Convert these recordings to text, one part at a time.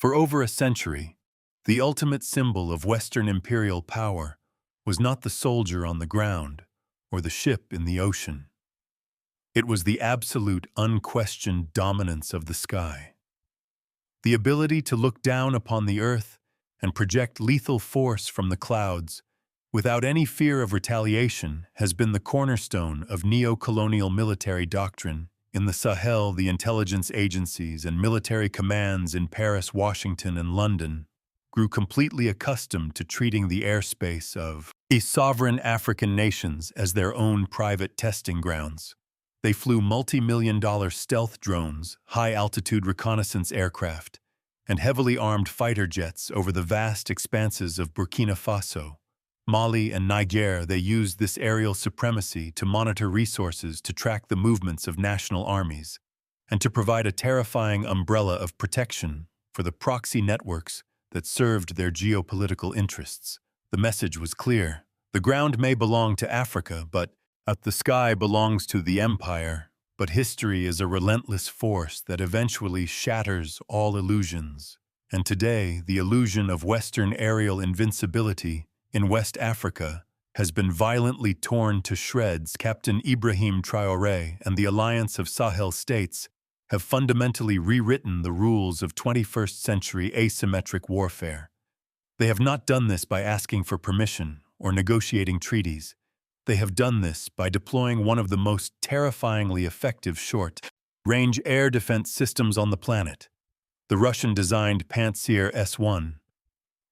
For over a century, the ultimate symbol of Western imperial power was not the soldier on the ground or the ship in the ocean. It was the absolute, unquestioned dominance of the sky. The ability to look down upon the earth and project lethal force from the clouds without any fear of retaliation has been the cornerstone of neo-colonial military doctrine. In the Sahel, the intelligence agencies and military commands in Paris, Washington, and London grew completely accustomed to treating the airspace of sovereign African nations as their own private testing grounds. They flew multi-million-dollar stealth drones, high-altitude reconnaissance aircraft, and heavily armed fighter jets over the vast expanses of Burkina Faso, Mali, and Niger. They used this aerial supremacy to monitor resources, to track the movements of national armies, and to provide a terrifying umbrella of protection for the proxy networks that served their geopolitical interests. The message was clear. The ground may belong to Africa, but the sky belongs to the empire. But history is a relentless force that eventually shatters all illusions. And today, the illusion of Western aerial invincibility in West Africa has been violently torn to shreds. Captain Ibrahim Traoré and the Alliance of Sahel States have fundamentally rewritten the rules of 21st century asymmetric warfare. They have not done this by asking for permission or negotiating treaties. They have done this by deploying one of the most terrifyingly effective short-range air defense systems on the planet, the Russian-designed Pantsir-S1.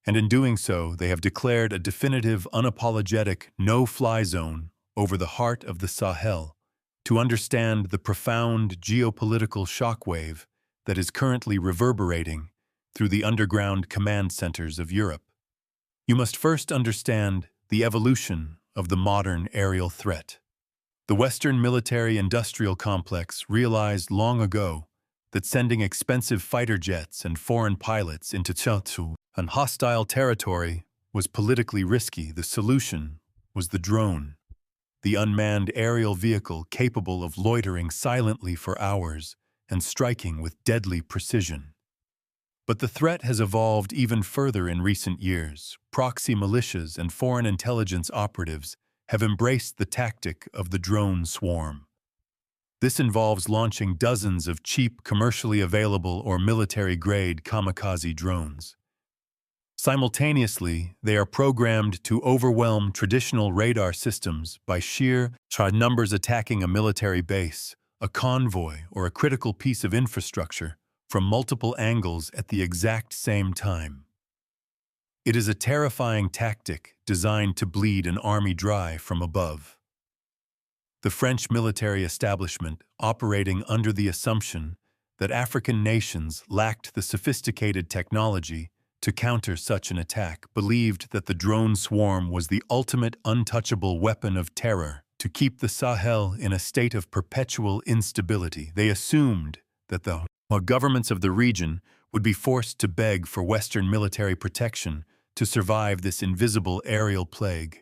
And in doing so, they have declared a definitive, unapologetic no-fly zone over the heart of the Sahel. To understand the profound geopolitical shockwave that is currently reverberating through the underground command centers of Europe, you must first understand the evolution of the modern aerial threat. The Western military-industrial complex realized long ago that sending expensive fighter jets and foreign pilots into an hostile territory was politically risky. The solution was the drone, the unmanned aerial vehicle capable of loitering silently for hours and striking with deadly precision. But the threat has evolved even further in recent years. Proxy militias and foreign intelligence operatives have embraced the tactic of the drone swarm. This involves launching dozens of cheap, commercially available or military-grade kamikaze drones. Simultaneously, they are programmed to overwhelm traditional radar systems by sheer numbers, attacking a military base, a convoy, or a critical piece of infrastructure from multiple angles at the exact same time. It is a terrifying tactic designed to bleed an army dry from above. The French military establishment, operating under the assumption that African nations lacked the sophisticated technology to counter such an attack, believed that the drone swarm was the ultimate untouchable weapon of terror to keep the Sahel in a state of perpetual instability. They assumed that the governments of the region would be forced to beg for Western military protection to survive this invisible aerial plague.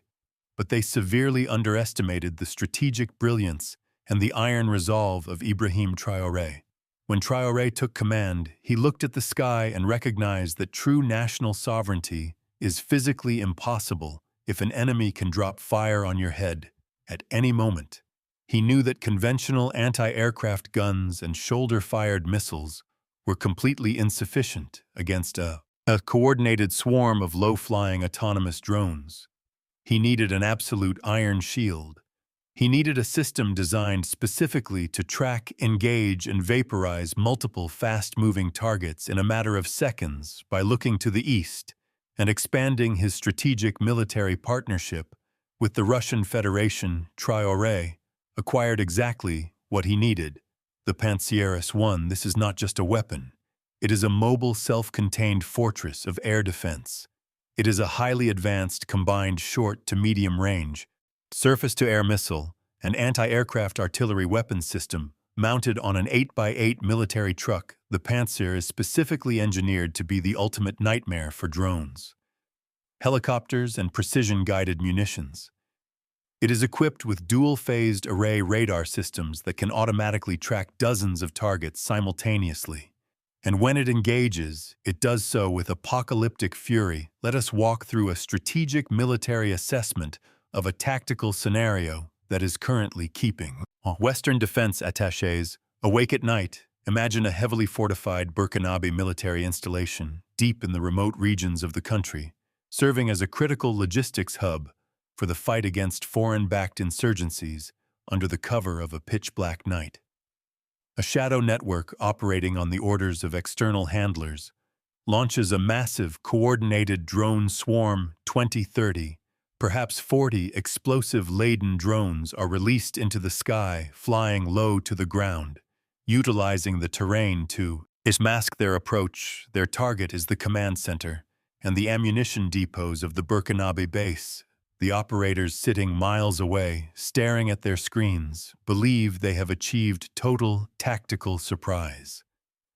But they severely underestimated the strategic brilliance and the iron resolve of Ibrahim Traoré. When Traoré took command, he looked at the sky and recognized that true national sovereignty is physically impossible if an enemy can drop fire on your head at any moment. He knew that conventional anti-aircraft guns and shoulder-fired missiles were completely insufficient against a coordinated swarm of low-flying autonomous drones. He needed an absolute iron shield. He needed a system designed specifically to track, engage, and vaporize multiple fast-moving targets in a matter of seconds by looking to the east and expanding his strategic military partnership with the Russian Federation. Traoré acquired exactly what he needed. The Pantsir-S1, this is not just a weapon. It is a mobile, self-contained fortress of air defense. It is a highly advanced, combined short to medium range, surface-to-air missile, and anti-aircraft artillery weapons system mounted on an 8x8 military truck. The Pantsir is specifically engineered to be the ultimate nightmare for drones, helicopters, and precision-guided munitions. It is equipped with dual-phased array radar systems that can automatically track dozens of targets simultaneously. And when it engages, it does so with apocalyptic fury. Let us walk through a strategic military assessment of a tactical scenario that is currently keeping Western defense attachés awake at night. Imagine a heavily fortified Burkinabe military installation deep in the remote regions of the country, serving as a critical logistics hub for the fight against foreign-backed insurgencies under the cover of a pitch-black night. A shadow network operating on the orders of external handlers launches a massive, coordinated drone swarm. 20-30, perhaps 40 explosive-laden drones are released into the sky, flying low to the ground, utilizing the terrain to mask their approach. Their target is the command center and the ammunition depots of the Burkinabe base. The operators sitting miles away, staring at their screens, believe they have achieved total tactical surprise.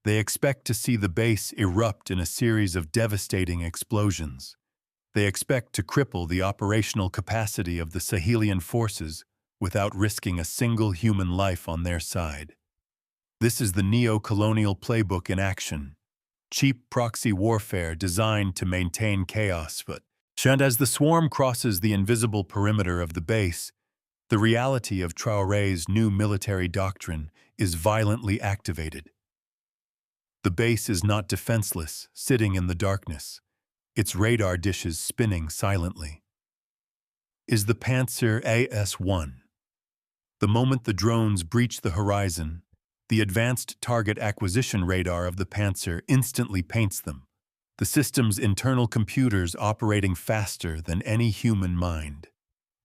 They expect to see the base erupt in a series of devastating explosions. They expect to cripple the operational capacity of the Sahelian forces without risking a single human life on their side. This is the neo-colonial playbook in action. Cheap proxy warfare designed to maintain chaos, but as the swarm crosses the invisible perimeter of the base, the reality of Traoré's new military doctrine is violently activated. The base is not defenseless, sitting in the darkness, its radar dishes spinning silently. Is the Pantsir-S1. The moment the drones breach the horizon, the advanced target acquisition radar of the Pantsir instantly paints them, the system's internal computers operating faster than any human mind.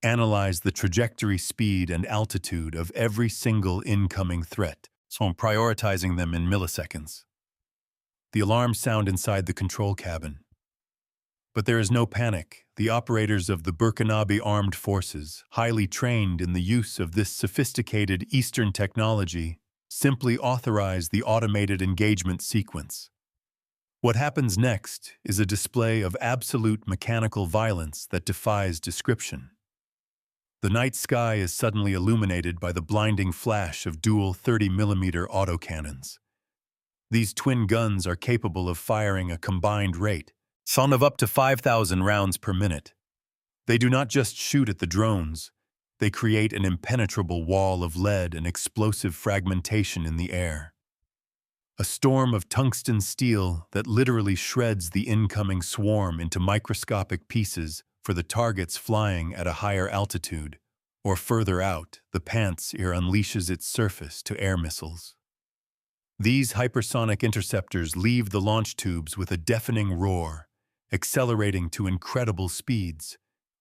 Analyze the trajectory, speed, and altitude of every single incoming threat, so prioritizing them in milliseconds. The alarms sound inside the control cabin. But there is no panic. The operators of the Burkinabe armed forces, highly trained in the use of this sophisticated Eastern technology, simply authorize the automated engagement sequence. What happens next is a display of absolute mechanical violence that defies description. The night sky is suddenly illuminated by the blinding flash of dual 30mm autocannons. These twin guns are capable of firing a combined rate of up to 5,000 rounds per minute. They do not just shoot at the drones, they create an impenetrable wall of lead and explosive fragmentation in the air. A storm of tungsten steel that literally shreds the incoming swarm into microscopic pieces for the targets flying at a higher altitude, or further out, the Pantsir unleashes its surface to air missiles. These hypersonic interceptors leave the launch tubes with a deafening roar, accelerating to incredible speeds,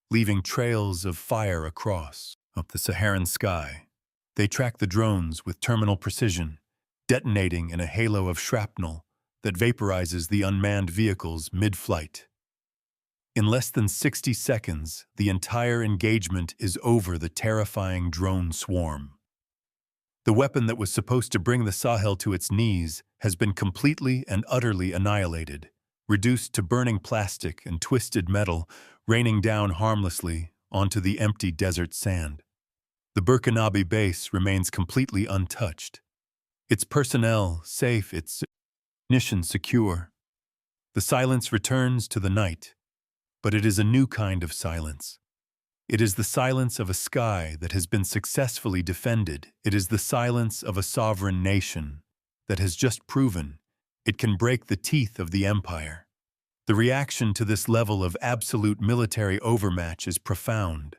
leaving trails of fire across the Saharan sky. They track the drones with terminal precision, detonating in a halo of shrapnel that vaporizes the unmanned vehicles mid-flight. In less than 60 seconds, the entire engagement is over the terrifying drone swarm. The weapon that was supposed to bring the Sahel to its knees has been completely and utterly annihilated, reduced to burning plastic and twisted metal, raining down harmlessly onto the empty desert sand. The Burkinabe base remains completely untouched. Its personnel safe, its mission secure. The silence returns to the night, but it is a new kind of silence. It is the silence of a sky that has been successfully defended. It is the silence of a sovereign nation that has just proven it can break the teeth of the empire. The reaction to this level of absolute military overmatch is profound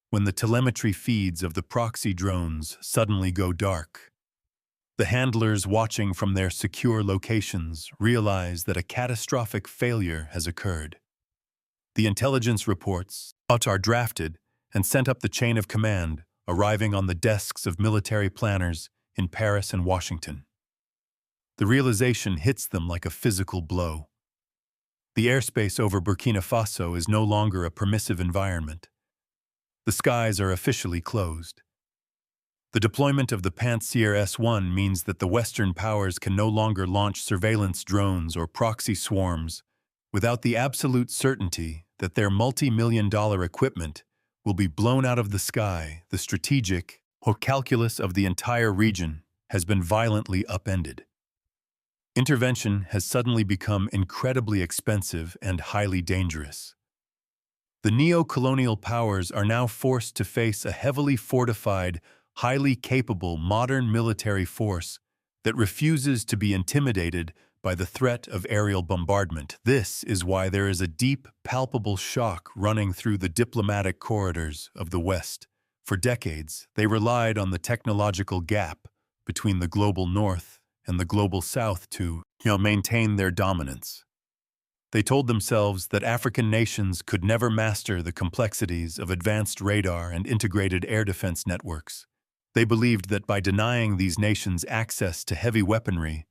when the telemetry feeds of the proxy drones suddenly go dark. The handlers watching from their secure locations realize that a catastrophic failure has occurred. The intelligence reports are drafted and sent up the chain of command, arriving on the desks of military planners in Paris and Washington. The realization hits them like a physical blow. The airspace over Burkina Faso is no longer a permissive environment. The skies are officially closed. The deployment of the Pantsir-S1 means that the Western powers can no longer launch surveillance drones or proxy swarms without the absolute certainty that their multi-million-dollar equipment will be blown out of the sky. The strategic calculus of the entire region has been violently upended. Intervention has suddenly become incredibly expensive and highly dangerous. The neo-colonial powers are now forced to face a heavily fortified, highly capable modern military force that refuses to be intimidated by the threat of aerial bombardment. This is why there is a deep, palpable shock running through the diplomatic corridors of the West. For decades, they relied on the technological gap between the global North and the global South to maintain their dominance. They told themselves that African nations could never master the complexities of advanced radar and integrated air defense networks. They believed that by denying these nations access to heavy weaponry,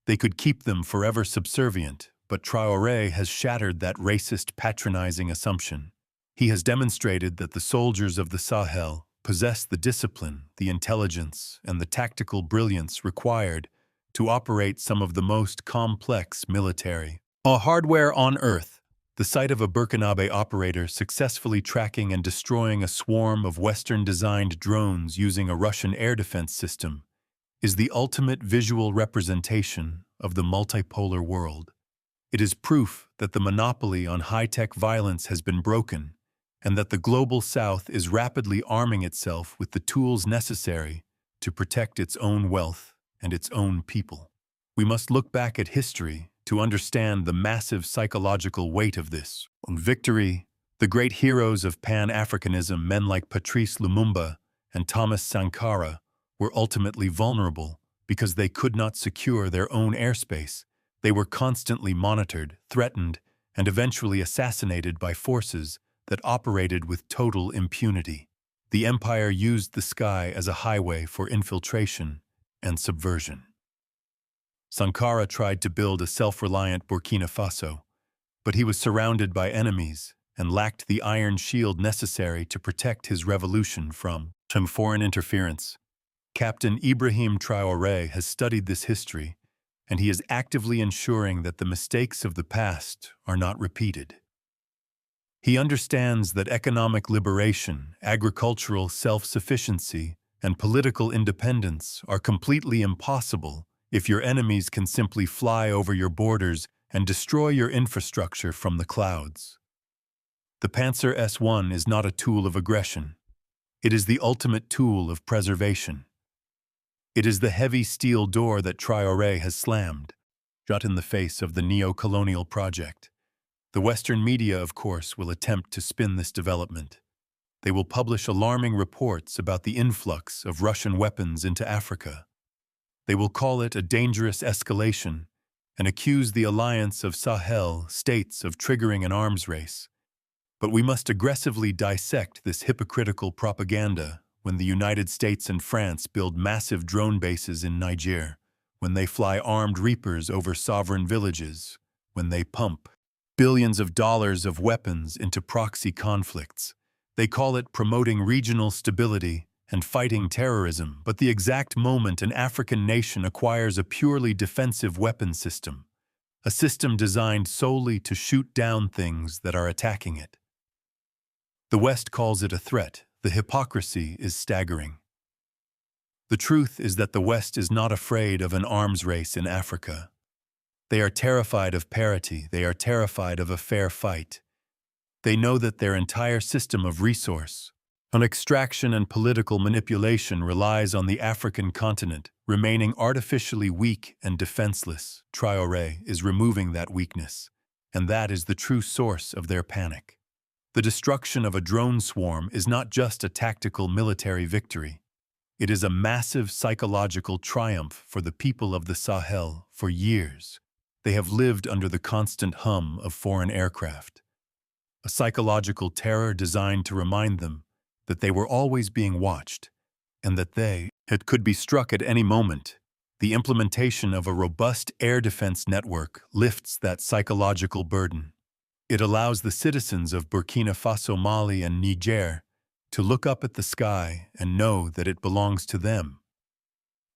they could keep them forever subservient, but Traoré has shattered that racist, patronizing assumption. He has demonstrated that the soldiers of the Sahel possess the discipline, the intelligence, and the tactical brilliance required to operate some of the most complex military hardware on Earth. The sight of a Burkinabe operator successfully tracking and destroying a swarm of Western-designed drones using a Russian air defense system is the ultimate visual representation of the multipolar world. It is proof that the monopoly on high-tech violence has been broken and that the global South is rapidly arming itself with the tools necessary to protect its own wealth and its own people. We must look back at history to understand the massive psychological weight of this. On victory, the great heroes of Pan-Africanism, men like Patrice Lumumba and Thomas Sankara, were ultimately vulnerable because they could not secure their own airspace. They were constantly monitored, threatened, and eventually assassinated by forces that operated with total impunity. The empire used the sky as a highway for infiltration and subversion. Sankara tried to build a self-reliant Burkina Faso, but he was surrounded by enemies and lacked the iron shield necessary to protect his revolution from foreign interference. Captain Ibrahim Traoré has studied this history, and he is actively ensuring that the mistakes of the past are not repeated. He understands that economic liberation, agricultural self-sufficiency, and political independence are completely impossible if your enemies can simply fly over your borders and destroy your infrastructure from the clouds. The Pantsir-S1 is not a tool of aggression. It is the ultimate tool of preservation. It is the heavy steel door that Traoré has slammed, shut in the face of the neo-colonial project. The Western media, of course, will attempt to spin this development. They will publish alarming reports about the influx of Russian weapons into Africa. They will call it a dangerous escalation and accuse the Alliance of Sahel States of triggering an arms race. But we must aggressively dissect this hypocritical propaganda when the United States and France build massive drone bases in Niger, when they fly armed reapers over sovereign villages, when they pump billions of dollars of weapons into proxy conflicts. They call it promoting regional stability and fighting terrorism, but the exact moment an African nation acquires a purely defensive weapon system, a system designed solely to shoot down things that are attacking it. The West calls it a threat. The hypocrisy is staggering. The truth is that the West is not afraid of an arms race in Africa. They are terrified of parity. They are terrified of a fair fight. They know that their entire system of resource, on extraction and political manipulation relies on the African continent remaining artificially weak and defenseless. Traoré is removing that weakness, and that is the true source of their panic. The destruction of a drone swarm is not just a tactical military victory. It is a massive psychological triumph for the people of the Sahel. For years, they have lived under the constant hum of foreign aircraft, a psychological terror designed to remind them that they were always being watched and that it could be struck at any moment. The implementation of a robust air defense network lifts that psychological burden. It allows the citizens of Burkina Faso, Mali, and Niger to look up at the sky and know that it belongs to them.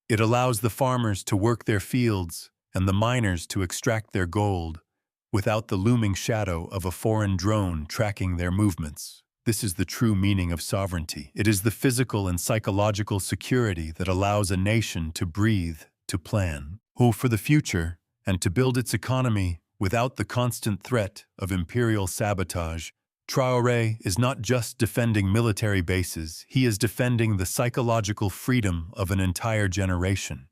It allows the farmers to work their fields and the miners to extract their gold without the looming shadow of a foreign drone tracking their movements. This is the true meaning of sovereignty. It is the physical and psychological security that allows a nation to breathe, to plan for the future, and to build its economy without the constant threat of imperial sabotage. Traoré is not just defending military bases, he is defending the psychological freedom of an entire generation.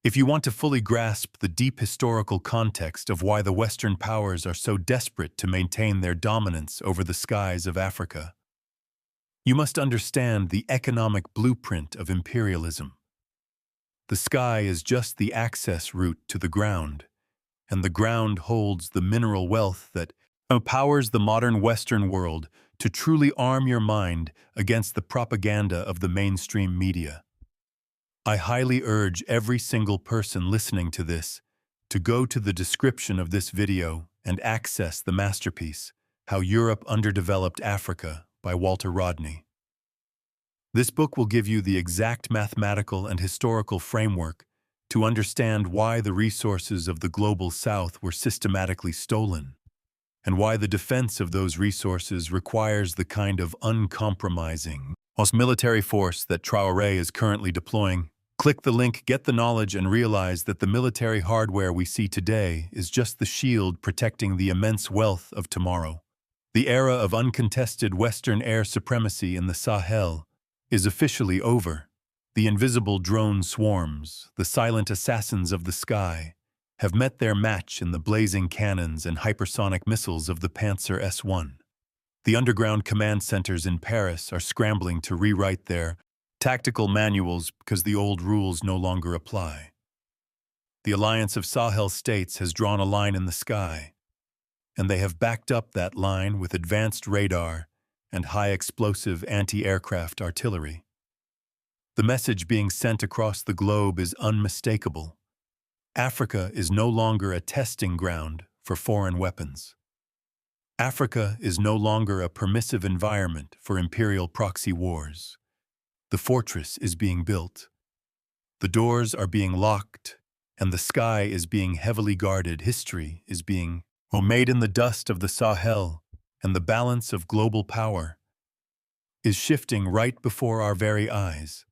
If you want to fully grasp the deep historical context of why the Western powers are so desperate to maintain their dominance over the skies of Africa, you must understand the economic blueprint of imperialism. The sky is just the access route to the ground, and the ground holds the mineral wealth that empowers the modern Western world to truly arm your mind against the propaganda of the mainstream media. I highly urge every single person listening to this to go to the description of this video and access the masterpiece, How Europe Underdeveloped Africa by Walter Rodney. This book will give you the exact mathematical and historical framework to understand why the resources of the global South were systematically stolen, and why the defense of those resources requires the kind of uncompromising military force that Traoré is currently deploying. Click the link, get the knowledge, and realize that the military hardware we see today is just the shield protecting the immense wealth of tomorrow. The era of uncontested Western air supremacy in the Sahel is officially over. The invisible drone swarms, the silent assassins of the sky, have met their match in the blazing cannons and hypersonic missiles of the Pantsir-S1. The underground command centers in Paris are scrambling to rewrite their tactical manuals because the old rules no longer apply. The Alliance of Sahel States has drawn a line in the sky, and they have backed up that line with advanced radar and high-explosive anti-aircraft artillery. The message being sent across the globe is unmistakable. Africa is no longer a testing ground for foreign weapons. Africa is no longer a permissive environment for imperial proxy wars. The fortress is being built. The doors are being locked, and the sky is being heavily guarded. History is being made in the dust of the Sahel, and the balance of global power is shifting right before our very eyes.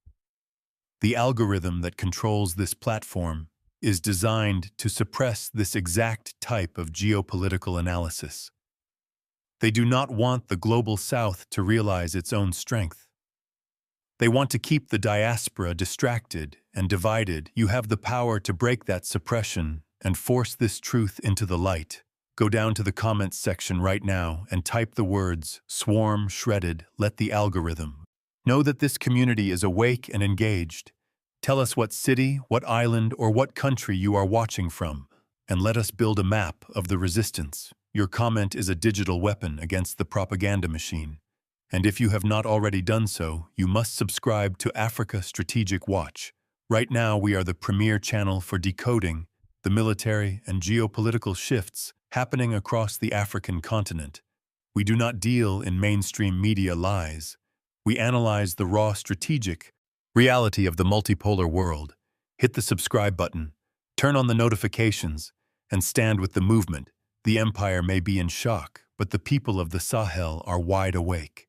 The algorithm that controls this platform is designed to suppress this exact type of geopolitical analysis. They do not want the global South to realize its own strength. They want to keep the diaspora distracted and divided. You have the power to break that suppression and force this truth into the light. Go down to the comments section right now and type the words "swarm shredded, let the algorithm." Know that this community is awake and engaged. Tell us what city, what island, or what country you are watching from, and let us build a map of the resistance. Your comment is a digital weapon against the propaganda machine. And if you have not already done so, you must subscribe to Africa Strategic Watch. Right now, we are the premier channel for decoding the military and geopolitical shifts happening across the African continent. We do not deal in mainstream media lies. We analyze the raw strategic reality of the multipolar world. Hit the subscribe button, turn on the notifications, and stand with the movement. The empire may be in shock, but the people of the Sahel are wide awake.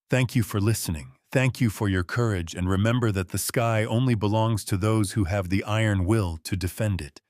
Thank you for listening. Thank you for your courage, and remember that the sky only belongs to those who have the iron will to defend it.